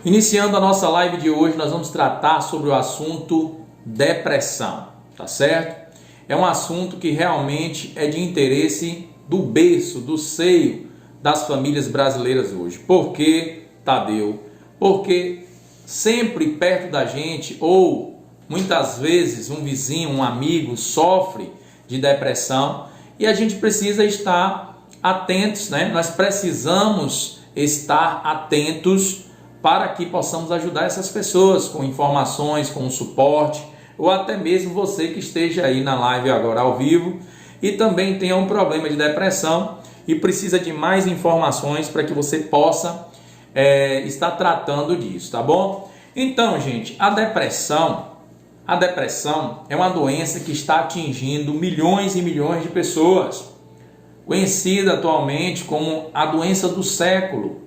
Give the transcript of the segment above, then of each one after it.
Iniciando a nossa live de hoje, nós vamos tratar sobre o assunto depressão, tá certo? É um assunto que realmente é de interesse do berço, do seio das famílias brasileiras hoje. Por que, Tadeu? Porque sempre perto da gente, ou muitas vezes um vizinho, um amigo sofre de depressão e a gente precisa estar atentos, né? Nós precisamos estar atentos para que possamos ajudar essas pessoas com informações, com suporte, ou até mesmo você que esteja aí na live agora ao vivo e também tenha um problema de depressão e precisa de mais informações para que você possa estar tratando disso, tá bom? Então, gente, a depressão é uma doença que está atingindo milhões e milhões de pessoas, conhecida atualmente como a doença do século.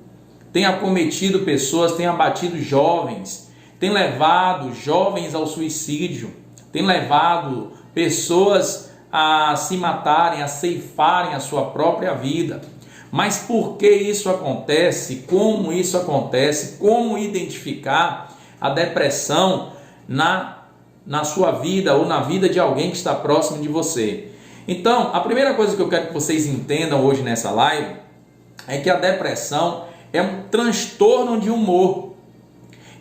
Tem acometido pessoas, tem abatido jovens, tem levado jovens ao suicídio, tem levado pessoas a se matarem, a ceifarem a sua própria vida. Mas por que isso acontece? Como isso acontece? Como identificar a depressão na sua vida ou na vida de alguém que está próximo de você? Então, a primeira coisa que eu quero que vocês entendam hoje nessa live é que a depressão é um transtorno de humor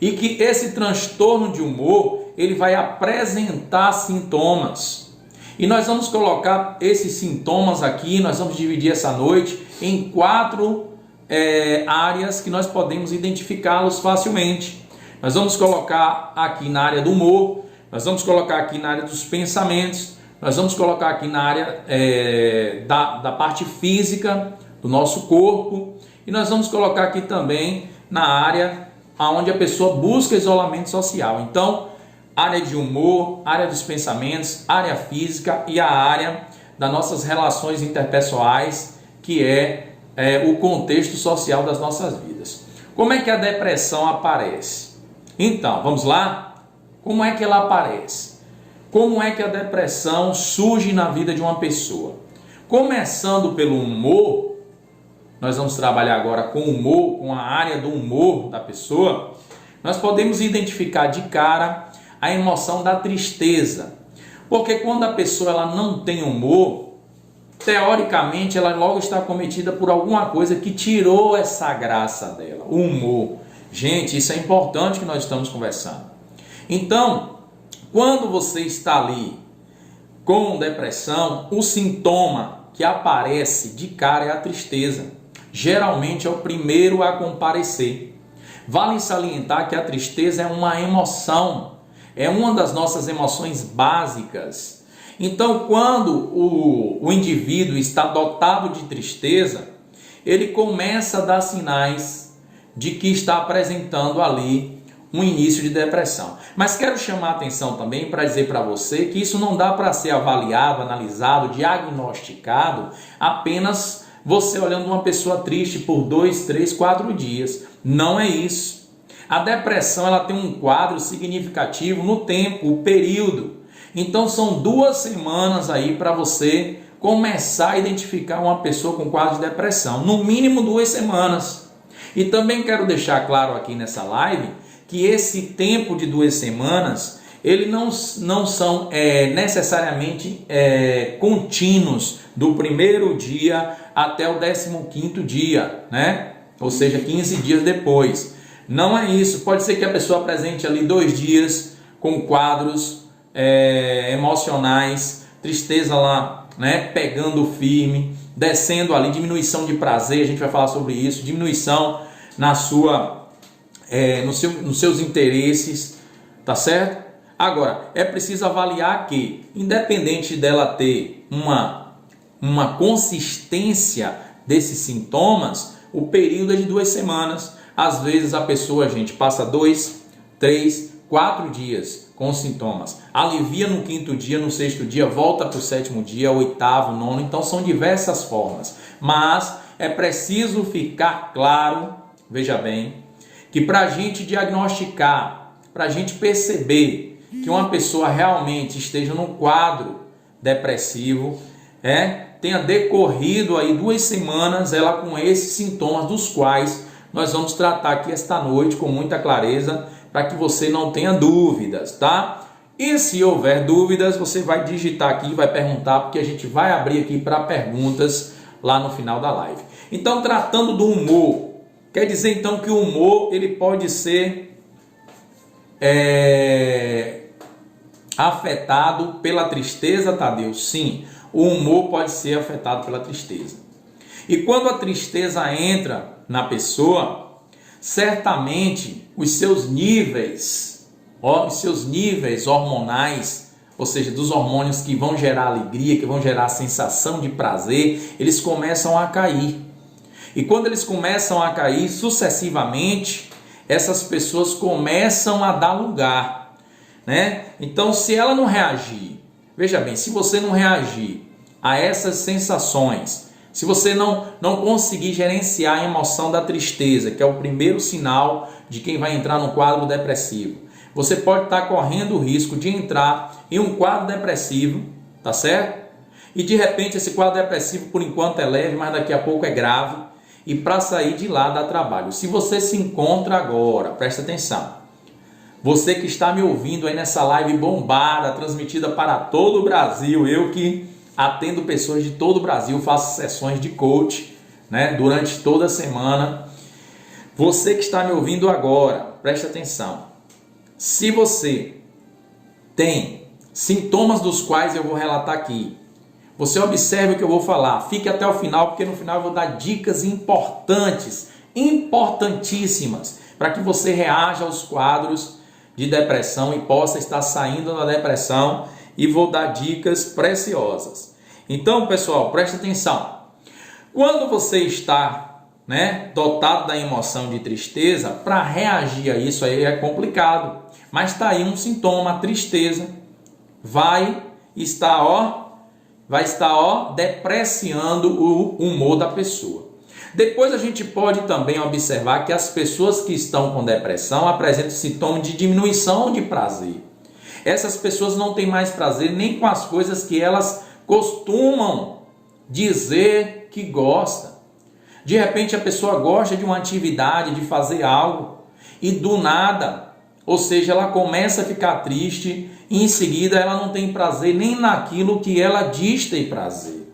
e que esse transtorno de humor ele vai apresentar sintomas e nós vamos colocar esses sintomas aqui, nós vamos dividir essa noite em 4 áreas que nós podemos identificá-los facilmente. Nós vamos colocar aqui na área do humor, nós vamos colocar aqui na área dos pensamentos, nós vamos colocar aqui na área da parte física do nosso corpo. E nós vamos colocar aqui também na área onde a pessoa busca isolamento social. Então, área de humor, área dos pensamentos, área física e a área das nossas relações interpessoais, que é o contexto social das nossas vidas. Como é que a depressão aparece? Então, vamos lá? Como é que ela aparece? Como é que a depressão surge na vida de uma pessoa? Começando pelo humor. Nós vamos trabalhar agora com o humor, com a área do humor da pessoa. Nós podemos identificar de cara a emoção da tristeza. Porque quando a pessoa ela não tem humor, teoricamente ela logo está cometida por alguma coisa que tirou essa graça dela, o humor. Gente, isso é importante que nós estamos conversando. Então, quando você está ali com depressão, o sintoma que aparece de cara é a tristeza. Geralmente é o primeiro a comparecer. Vale salientar que a tristeza é uma emoção, é uma das nossas emoções básicas. Então, quando o indivíduo está dotado de tristeza, ele começa a dar sinais de que está apresentando ali um início de depressão. Mas quero chamar a atenção também para dizer para você que isso não dá para ser avaliado, analisado, diagnosticado apenas você olhando uma pessoa triste por 2, 3, 4 dias. Não é isso. A depressão ela tem um quadro significativo no tempo, o período. Então são 2 semanas aí para você começar a identificar uma pessoa com quadro de depressão. No mínimo 2 semanas. E também quero deixar claro aqui nessa live que esse tempo de 2 semanas ele não são necessariamente contínuos do primeiro dia até o 15º dia, né? Ou seja, 15 dias depois. Não é isso. Pode ser que a pessoa apresente ali 2 dias com quadros emocionais, tristeza lá, né? Pegando firme, descendo ali, diminuição de prazer, a gente vai falar sobre isso, diminuição nos seus interesses, tá certo? Agora, é preciso avaliar que, independente dela ter uma consistência desses sintomas, o período é de 2 semanas. Às vezes a pessoa, gente, passa 2, 3, 4 dias com sintomas. Alivia no 5º dia, no 6º dia, volta para o 7º dia, 8º, 9º. Então são diversas formas. Mas é preciso ficar claro, veja bem, que para a gente diagnosticar, para a gente perceber que uma pessoa realmente esteja num quadro depressivo, tenha decorrido aí 2 semanas ela com esses sintomas, dos quais nós vamos tratar aqui esta noite com muita clareza, para que você não tenha dúvidas, tá? E se houver dúvidas, você vai digitar aqui, vai perguntar, porque a gente vai abrir aqui para perguntas lá no final da live. Então, tratando do humor, quer dizer então que o humor ele pode ser afetado pela tristeza, Tadeu? Sim, o humor pode ser afetado pela tristeza. E quando a tristeza entra na pessoa, certamente os seus níveis hormonais, ou seja, dos hormônios que vão gerar alegria, que vão gerar sensação de prazer, eles começam a cair. E quando eles começam a cair sucessivamente, essas pessoas começam a dar lugar, né? Então, se ela não reagir, veja bem, se você não reagir a essas sensações, se você não conseguir gerenciar a emoção da tristeza, que é o primeiro sinal de quem vai entrar no quadro depressivo, você pode estar correndo o risco de entrar em um quadro depressivo, tá certo? E de repente esse quadro depressivo por enquanto é leve, mas daqui a pouco é grave, e para sair de lá dá trabalho. Se você se encontra agora, presta atenção, você que está me ouvindo aí nessa live bombada, transmitida para todo o Brasil, eu que atendo pessoas de todo o Brasil, faço sessões de coach, né, durante toda a semana. Você que está me ouvindo agora, presta atenção. Se você tem sintomas dos quais eu vou relatar aqui, você observe o que eu vou falar, fique até o final, porque no final eu vou dar dicas importantes, importantíssimas, para que você reaja aos quadros de depressão e possa estar saindo da depressão, e vou dar dicas preciosas. Então, pessoal, presta atenção. Quando você está, dotado da emoção de tristeza, para reagir a isso aí é complicado. Mas está aí um sintoma, a tristeza vai estar depreciando o humor da pessoa. Depois a gente pode também observar que as pessoas que estão com depressão apresentam sintomas de diminuição de prazer. Essas pessoas não têm mais prazer nem com as coisas que elas costumam dizer que gosta. De repente a pessoa gosta de uma atividade, de fazer algo, e do nada, ou seja, ela começa a ficar triste e em seguida ela não tem prazer nem naquilo que ela diz ter prazer.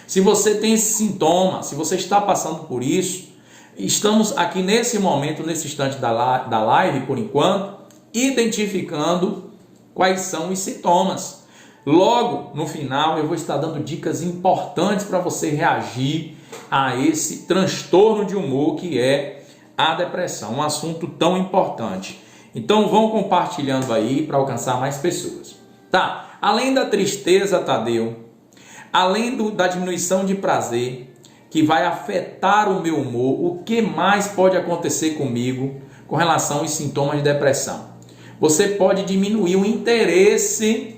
Se você tem esse sintoma, se você está passando por isso, estamos aqui nesse momento, nesse instante da live, por enquanto, identificando quais são os sintomas. Logo, no final, eu vou estar dando dicas importantes para você reagir a esse transtorno de humor que é a depressão, um assunto tão importante. Então, vão compartilhando aí para alcançar mais pessoas. Tá? Além da tristeza, Tadeu, além da diminuição de prazer, que vai afetar o meu humor, o que mais pode acontecer comigo com relação aos sintomas de depressão? Você pode diminuir o interesse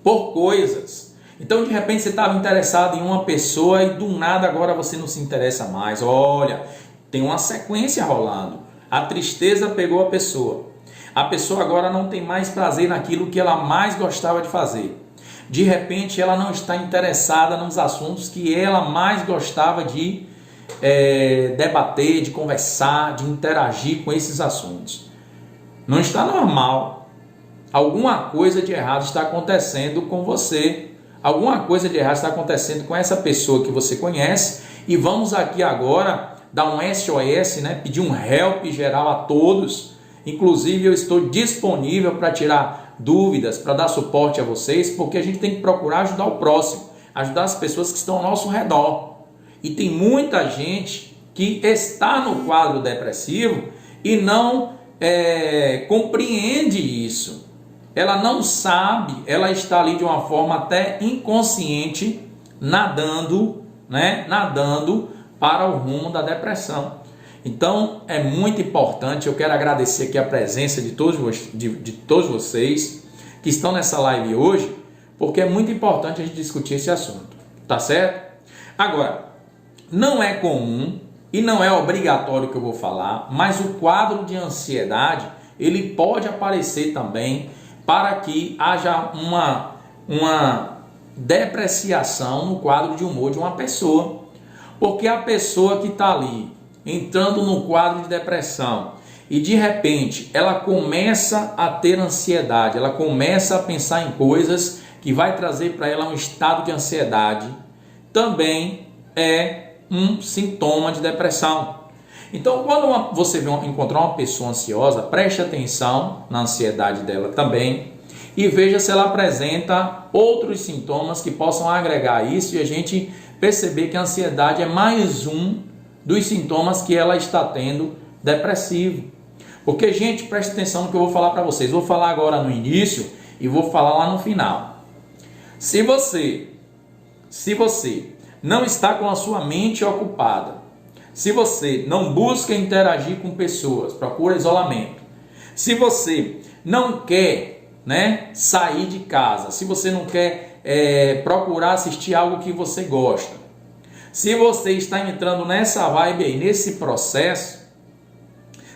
por coisas. Então, de repente, você estava interessado em uma pessoa e do nada agora você não se interessa mais. Olha, tem uma sequência rolando. A tristeza pegou a pessoa. A pessoa agora não tem mais prazer naquilo que ela mais gostava de fazer. De repente, ela não está interessada nos assuntos que ela mais gostava de debater, de conversar, de interagir com esses assuntos. Não está normal. Alguma coisa de errado está acontecendo com você. Alguma coisa de errado está acontecendo com essa pessoa que você conhece. E vamos aqui agora dar um SOS, pedir um help geral a todos. Inclusive eu estou disponível para tirar dúvidas, para dar suporte a vocês, porque a gente tem que procurar ajudar o próximo, ajudar as pessoas que estão ao nosso redor. E tem muita gente que está no quadro depressivo e não compreende isso. Ela não sabe, ela está ali de uma forma até inconsciente, nadando para o rumo da depressão. Então, é muito importante, eu quero agradecer aqui a presença de todos vocês que estão nessa live hoje, porque é muito importante a gente discutir esse assunto, tá certo? Agora, não é comum e não é obrigatório que eu vou falar, mas o quadro de ansiedade, ele pode aparecer também para que haja uma depreciação no quadro de humor de uma pessoa. Porque a pessoa que está ali entrando no quadro de depressão e de repente ela começa a ter ansiedade, ela começa a pensar em coisas que vai trazer para ela um estado de ansiedade, também é um sintoma de depressão. Então, quando você encontrar uma pessoa ansiosa, preste atenção na ansiedade dela também e veja se ela apresenta outros sintomas que possam agregar isso e a gente perceber que a ansiedade é mais um dos sintomas que ela está tendo depressivo. Porque, gente, preste atenção no que eu vou falar para vocês. Vou falar agora no início e vou falar lá no final. Se você não está com a sua mente ocupada, se você não busca interagir com pessoas, procura isolamento, se você não quer, sair de casa, se você não quer procurar assistir algo que você gosta, se você está entrando nessa vibe aí, nesse processo,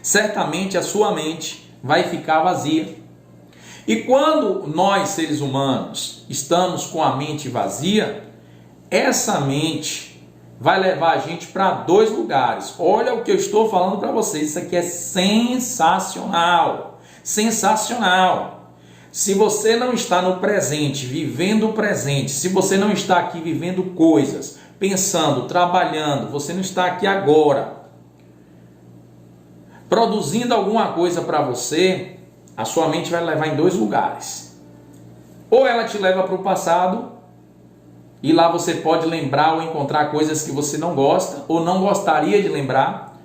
certamente a sua mente vai ficar vazia. E quando nós, seres humanos, estamos com a mente vazia, essa mente vai levar a gente para dois lugares. Olha o que eu estou falando para vocês, isso aqui é sensacional, sensacional. Se você não está no presente, vivendo o presente, se você não está aqui vivendo coisas, pensando, trabalhando, você não está aqui agora, produzindo alguma coisa para você, a sua mente vai levar em dois lugares. Ou ela te leva para o passado, e lá você pode lembrar ou encontrar coisas que você não gosta ou não gostaria de lembrar.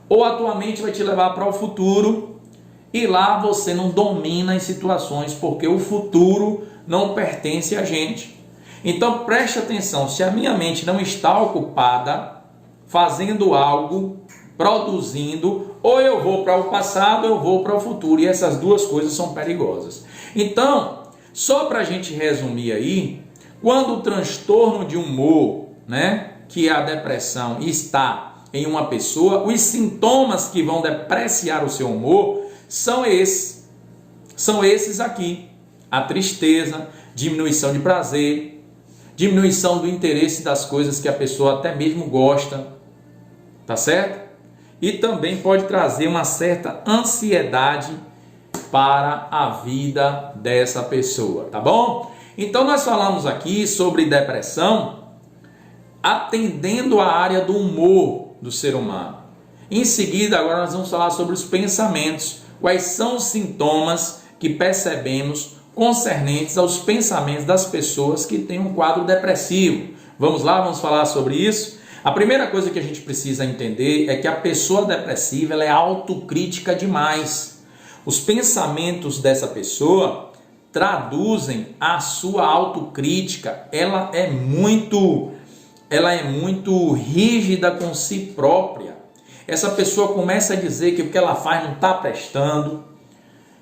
Ou a tua mente vai te levar para o futuro e lá você não domina as situações porque o futuro não pertence a gente. Então preste atenção, se a minha mente não está ocupada fazendo algo, produzindo, ou eu vou para o passado ou eu vou para o futuro e essas duas coisas são perigosas. Então, só para a gente resumir aí, quando o transtorno de humor, que é a depressão, está em uma pessoa, os sintomas que vão depreciar o seu humor são esses. São esses aqui. A tristeza, diminuição de prazer, diminuição do interesse das coisas que a pessoa até mesmo gosta. Tá certo? E também pode trazer uma certa ansiedade para a vida dessa pessoa, tá bom? Então nós falamos aqui sobre depressão atendendo a área do humor do ser humano. Em seguida, agora nós vamos falar sobre os pensamentos. Quais são os sintomas que percebemos concernentes aos pensamentos das pessoas que têm um quadro depressivo? Vamos lá, vamos falar sobre isso? A primeira coisa que a gente precisa entender é que a pessoa depressiva ela é autocrítica demais. Os pensamentos dessa pessoa traduzem a sua autocrítica. Ela é muito rígida com si própria. Essa pessoa começa a dizer que o que ela faz não está prestando,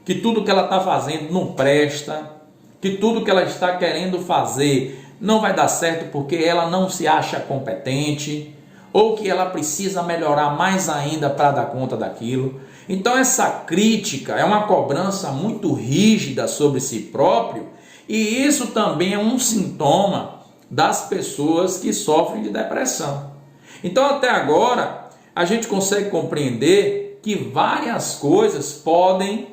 que tudo que ela está fazendo não presta, que tudo que ela está querendo fazer não vai dar certo porque ela não se acha competente, ou que ela precisa melhorar mais ainda para dar conta daquilo. Então essa crítica é uma cobrança muito rígida sobre si próprio, e isso também é um sintoma das pessoas que sofrem de depressão. Então até agora a gente consegue compreender que várias coisas podem,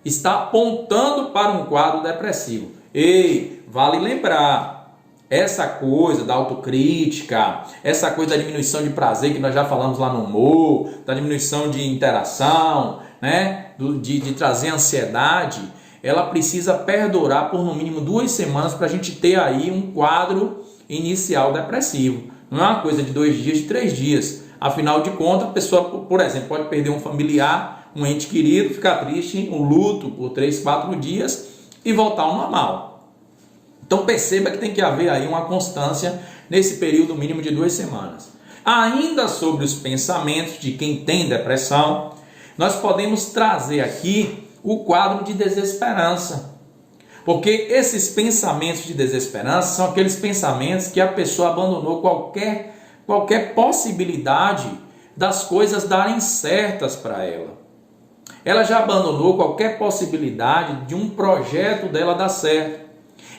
estar apontando para um quadro depressivo. Ei, vale lembrar, essa coisa da autocrítica, essa coisa da diminuição de prazer que nós já falamos lá no humor, da diminuição de interação, de trazer ansiedade, ela precisa perdurar por no mínimo 2 semanas para a gente ter aí um quadro inicial depressivo. Não é uma coisa de 2 dias, de 3 dias. Afinal de contas, a pessoa, por exemplo, pode perder um familiar, um ente querido, ficar triste, um luto por 3, 4 dias e voltar ao normal. Então perceba que tem que haver aí uma constância nesse período mínimo de 2 semanas. Ainda sobre os pensamentos de quem tem depressão, nós podemos trazer aqui o quadro de desesperança. Porque esses pensamentos de desesperança são aqueles pensamentos que a pessoa abandonou qualquer possibilidade das coisas darem certas para ela. Ela já abandonou qualquer possibilidade de um projeto dela dar certo.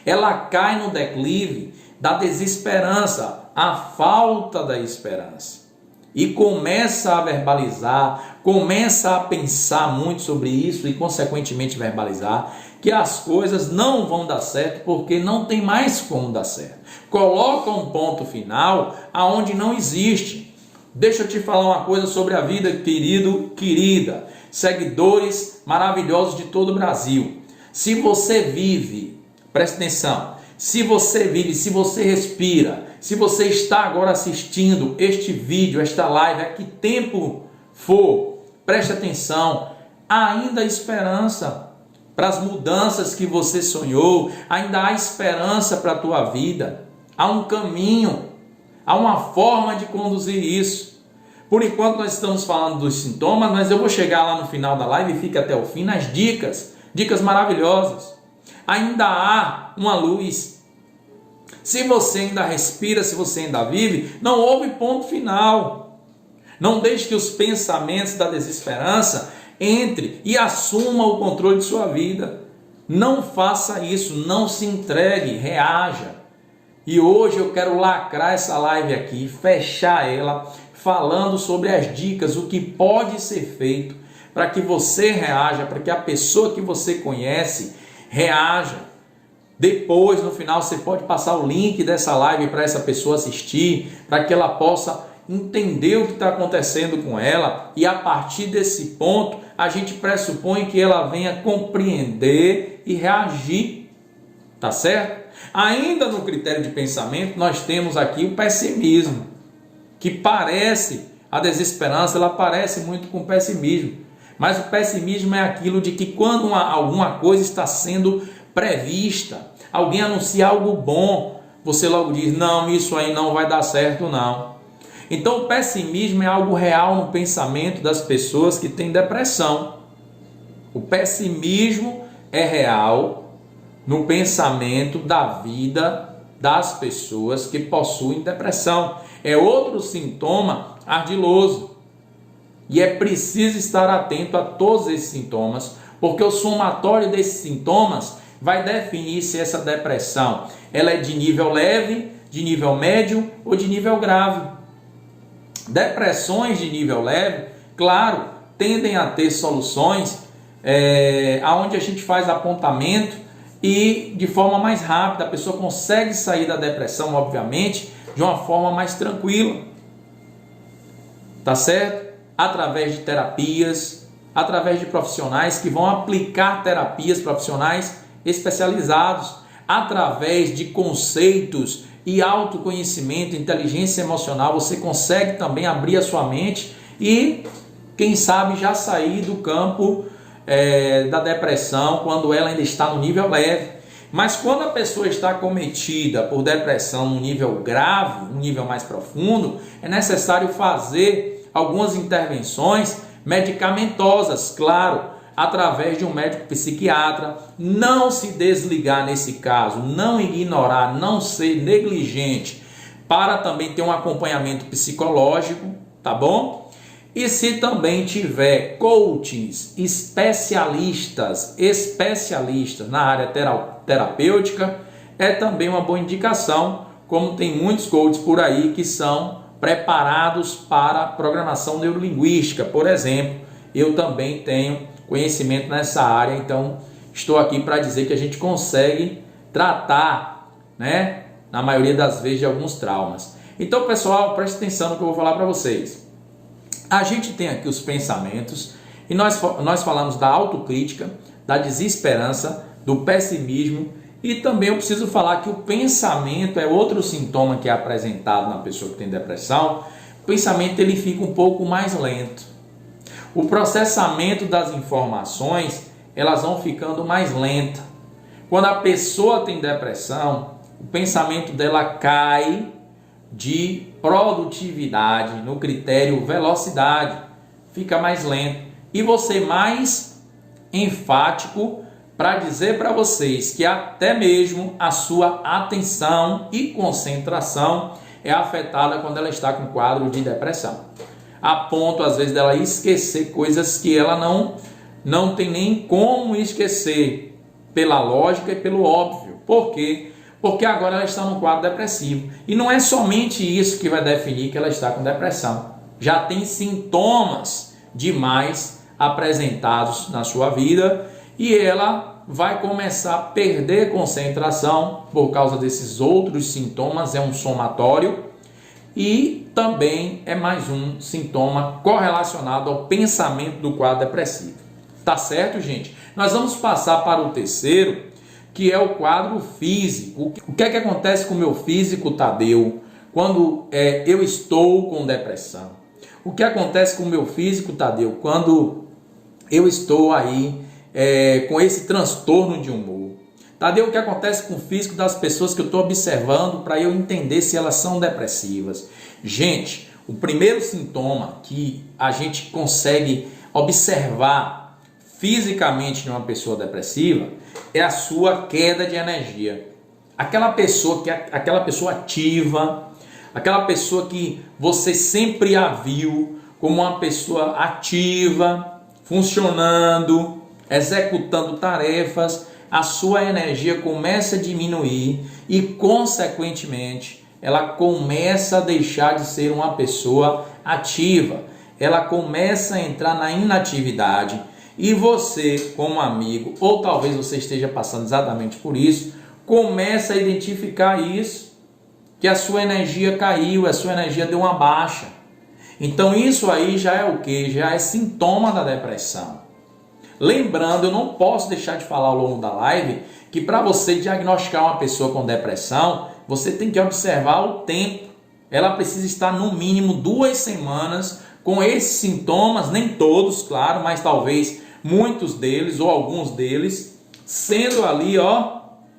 Ela cai no declive da desesperança, a falta da esperança. e começa a verbalizar, começa a pensar muito sobre isso e consequentemente verbalizar, que as coisas não vão dar certo porque não tem mais como dar certo. Coloca um ponto final aonde não existe. Deixa eu te falar uma coisa sobre a vida, querido, querida, seguidores maravilhosos de todo o Brasil. Se você vive, presta atenção, se você vive, se você respira, se você está agora assistindo este vídeo, esta live, a que tempo for, preste atenção, ainda há esperança para as mudanças que você sonhou, ainda há esperança para a tua vida, há um caminho, há uma forma de conduzir isso. Por enquanto nós estamos falando dos sintomas, mas eu vou chegar lá no final da live e fica até o fim nas dicas maravilhosas. Ainda há uma luz. Se você ainda respira, se você ainda vive, não houve ponto final. Não deixe que os pensamentos da desesperança entre e assuma o controle de sua vida. Não faça isso, não se entregue, reaja. E hoje eu quero lacrar essa live aqui, fechar ela, falando sobre as dicas, o que pode ser feito para que você reaja, para que a pessoa que você conhece reaja. Depois, no final, você pode passar o link dessa live para essa pessoa assistir, para que ela possa entender o que está acontecendo com ela, e a partir desse ponto, a gente pressupõe que ela venha compreender e reagir, tá certo? Ainda no critério de pensamento, nós temos aqui o pessimismo, que parece, a desesperança, ela parece muito com o pessimismo, mas o pessimismo é aquilo de que quando alguma coisa está sendo prevista, alguém anuncia algo bom, você logo diz, não, isso aí não vai dar certo não. Então o pessimismo é algo real no pensamento das pessoas que têm depressão. O pessimismo é real no pensamento da vida das pessoas que possuem depressão. É outro sintoma ardiloso. E é preciso estar atento a todos esses sintomas, porque o somatório desses sintomas vai definir se essa depressão ela é de nível leve, de nível médio ou de nível grave. Depressões de nível leve, claro, tendem a ter soluções onde a gente faz apontamento e de forma mais rápida. A pessoa consegue sair da depressão, obviamente, de uma forma mais tranquila. Tá certo? Através de terapias, através de profissionais que vão aplicar terapias, profissionais especializados, através de conceitos e autoconhecimento, inteligência emocional, você consegue também abrir a sua mente e, quem sabe, já sair do campo da depressão quando ela ainda está no nível leve. Mas quando a pessoa está acometida por depressão no nível grave, no nível mais profundo, é necessário fazer algumas intervenções medicamentosas, claro, através de um médico psiquiatra. Não se desligar nesse caso, não ignorar, não ser negligente, para também ter um acompanhamento psicológico, tá bom? E se também tiver coaches especialistas na área terapêutica, é também uma boa indicação, como tem muitos coaches por aí que são preparados para programação neurolinguística, por exemplo. Eu também tenho conhecimento nessa área, então estou aqui para dizer que a gente consegue tratar, né, na maioria das vezes, de alguns traumas. Então, pessoal, preste atenção no que eu vou falar para vocês. A gente tem aqui os pensamentos e nós falamos da autocrítica, da desesperança, do pessimismo, e também eu preciso falar que o pensamento é outro sintoma que é apresentado na pessoa que tem depressão. O pensamento ele fica um pouco mais lento. O processamento das informações, elas vão ficando mais lenta. Quando a pessoa tem depressão, o pensamento dela cai de produtividade no critério velocidade, fica mais lento. E você mais enfático para dizer para vocês que até mesmo a sua atenção e concentração é afetada quando ela está com quadro de depressão. A ponto, às vezes, dela esquecer coisas que ela não tem nem como esquecer, pela lógica e pelo óbvio. Por quê? Porque agora ela está num quadro depressivo. E não é somente isso que vai definir que ela está com depressão. já tem sintomas demais apresentados na sua vida e ela vai começar a perder concentração por causa desses outros sintomas, é um somatório e também é mais um sintoma correlacionado ao pensamento do quadro depressivo. Tá certo, gente? Nós vamos passar para o terceiro, que é o quadro físico. O que é que acontece com o meu físico, Tadeu, quando eu estou com depressão? O que acontece com o meu físico, Tadeu, quando eu estou aí com esse transtorno de humor? Tadeu, o que acontece com o físico das pessoas que eu estou observando para eu entender se elas são depressivas? Gente, o primeiro sintoma que a gente consegue observar fisicamente numa pessoa depressiva é a sua queda de energia. Aquela pessoa ativa, aquela pessoa que você sempre a viu como uma pessoa ativa, funcionando, executando tarefas, a sua energia começa a diminuir e, consequentemente, ela começa a deixar de ser uma pessoa ativa. Ela começa a entrar na inatividade e você, como amigo, ou talvez você esteja passando exatamente por isso, começa a identificar isso, que a sua energia caiu, a sua energia deu uma baixa. Então isso aí já é o quê? Já é sintoma da depressão. Lembrando, eu não posso deixar de falar ao longo da live que para você diagnosticar uma pessoa com depressão, você tem que observar o tempo. Ela precisa estar no mínimo 2 semanas com esses sintomas, nem todos, claro, mas talvez muitos deles ou alguns deles, sendo ali,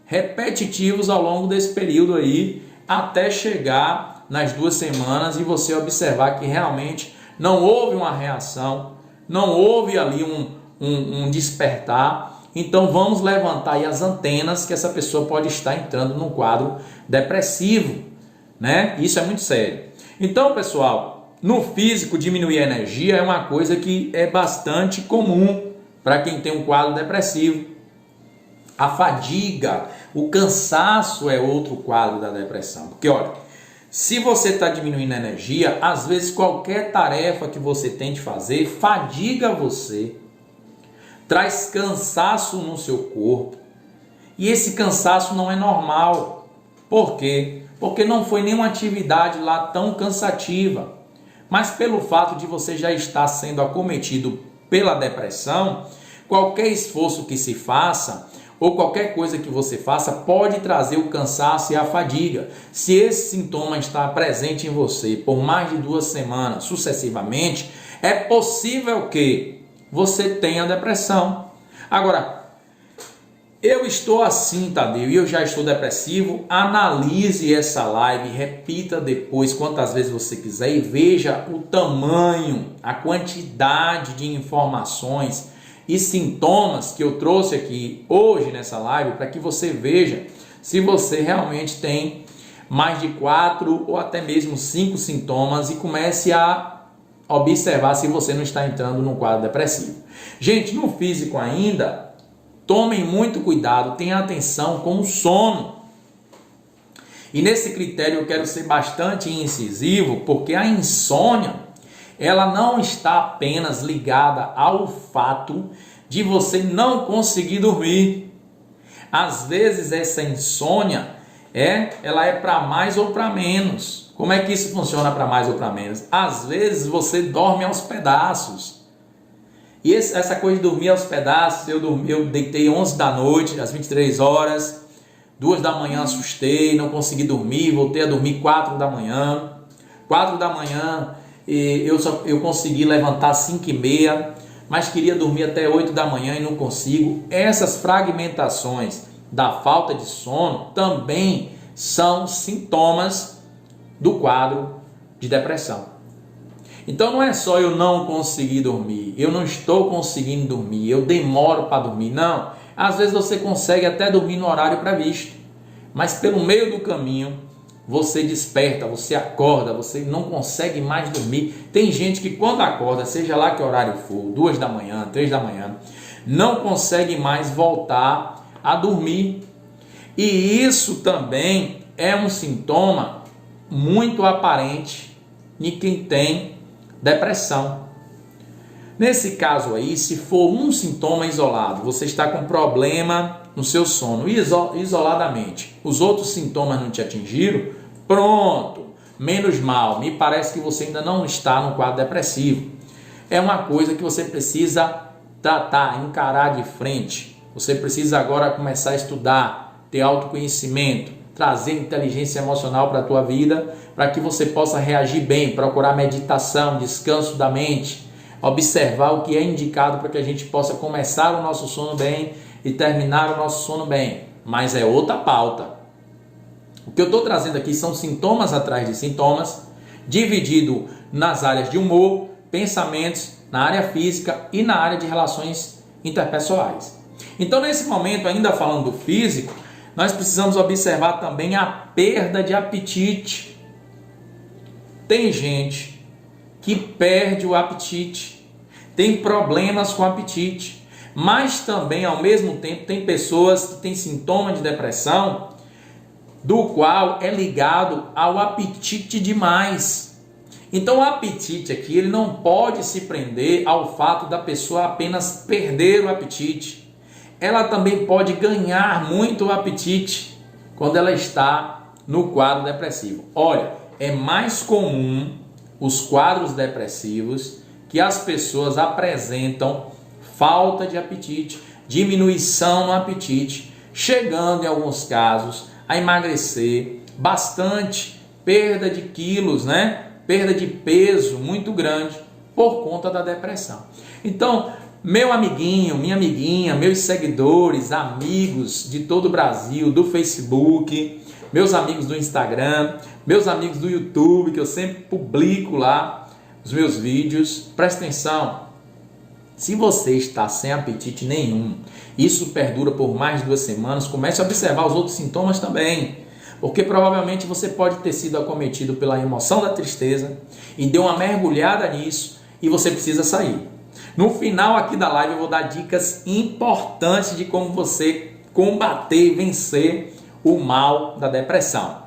repetitivos ao longo desse período aí, até chegar nas 2 semanas e você observar que realmente não houve uma reação, não houve ali um despertar. Então vamos levantar aí as antenas que essa pessoa pode estar entrando num quadro depressivo, né? Isso é muito sério. Então, pessoal, no físico diminuir a energia é uma coisa que é bastante comum para quem tem um quadro depressivo. A fadiga, o cansaço é outro quadro da depressão. Porque olha, se você está diminuindo a energia, às vezes qualquer tarefa que você tente fazer fadiga você, traz cansaço no seu corpo. E esse cansaço não é normal. Por quê? Porque não foi nenhuma atividade lá tão cansativa. Mas pelo fato de você já estar sendo acometido pela depressão, qualquer esforço que se faça ou qualquer coisa que você faça pode trazer o cansaço e a fadiga. Se esse sintoma está presente em você por mais de 2 semanas sucessivamente, é possível que você tenha depressão. Agora, eu estou assim, Tadeu, e eu já estou depressivo. Analise essa live, repita depois quantas vezes você quiser e veja o tamanho, a quantidade de informações e sintomas que eu trouxe aqui hoje nessa live para que você veja se você realmente tem mais de 4 ou até mesmo 5 sintomas e comece a observar se você não está entrando num quadro depressivo. Gente, no físico ainda, tomem muito cuidado, tenham atenção com o sono. E nesse critério eu quero ser bastante incisivo, porque a insônia, ela não está apenas ligada ao fato de você não conseguir dormir. Às vezes essa insônia ela é para mais ou para menos. Como é que isso funciona para mais ou para menos? Às vezes você dorme aos pedaços. E essa coisa de dormir aos pedaços, eu deitei 11 da noite, às 23 horas, 2 da manhã assustei, não consegui dormir, voltei a dormir 4 da manhã. 4 da manhã eu consegui levantar às 5h30, mas queria dormir até 8 da manhã e não consigo. Essas fragmentações da falta de sono também são sintomas do quadro de depressão. Então não é só eu não conseguir dormir, eu não estou conseguindo dormir, eu demoro para dormir. Não, às vezes você consegue até dormir no horário previsto, mas pelo meio do caminho você desperta, você acorda, você não consegue mais dormir. Tem gente que quando acorda, seja lá que horário for, 2 da manhã, 3 da manhã, não consegue mais voltar a dormir. E isso também é um sintoma muito aparente em quem tem depressão. Nesse caso aí, se for um sintoma isolado, você está com problema no seu sono isoladamente, os outros sintomas não te atingiram, pronto, menos mal, me parece que você ainda não está no quadro depressivo. É uma coisa que você precisa tratar, encarar de frente. Você precisa agora começar a estudar, ter autoconhecimento, trazer inteligência emocional para a tua vida, para que você possa reagir bem, procurar meditação, descanso da mente, observar o que é indicado para que a gente possa começar o nosso sono bem e terminar o nosso sono bem. Mas é outra pauta. O que eu estou trazendo aqui são sintomas atrás de sintomas, dividido nas áreas de humor, pensamentos, na área física e na área de relações interpessoais. Então, nesse momento, ainda falando do físico, nós precisamos observar também a perda de apetite. Tem gente que perde o apetite, tem problemas com o apetite, mas também, ao mesmo tempo, tem pessoas que têm sintomas de depressão, do qual é ligado ao apetite demais. Então, o apetite aqui, ele não pode se prender ao fato da pessoa apenas perder o apetite. Ela também pode ganhar muito o apetite quando ela está no quadro depressivo. Olha, é mais comum os quadros depressivos que as pessoas apresentam falta de apetite, diminuição no apetite, chegando em alguns casos a emagrecer bastante, perda de quilos, né? Perda de peso muito grande por conta da depressão. Então, meu amiguinho, minha amiguinha, meus seguidores, amigos de todo o Brasil, do Facebook, meus amigos do Instagram, meus amigos do YouTube, que eu sempre publico lá os meus vídeos, presta atenção. Se você está sem apetite nenhum, isso perdura por mais de 2 semanas, comece a observar os outros sintomas também. Porque provavelmente você pode ter sido acometido pela emoção da tristeza e deu uma mergulhada nisso e você precisa sair. No final aqui da live eu vou dar dicas importantes de como você combater e vencer o mal da depressão.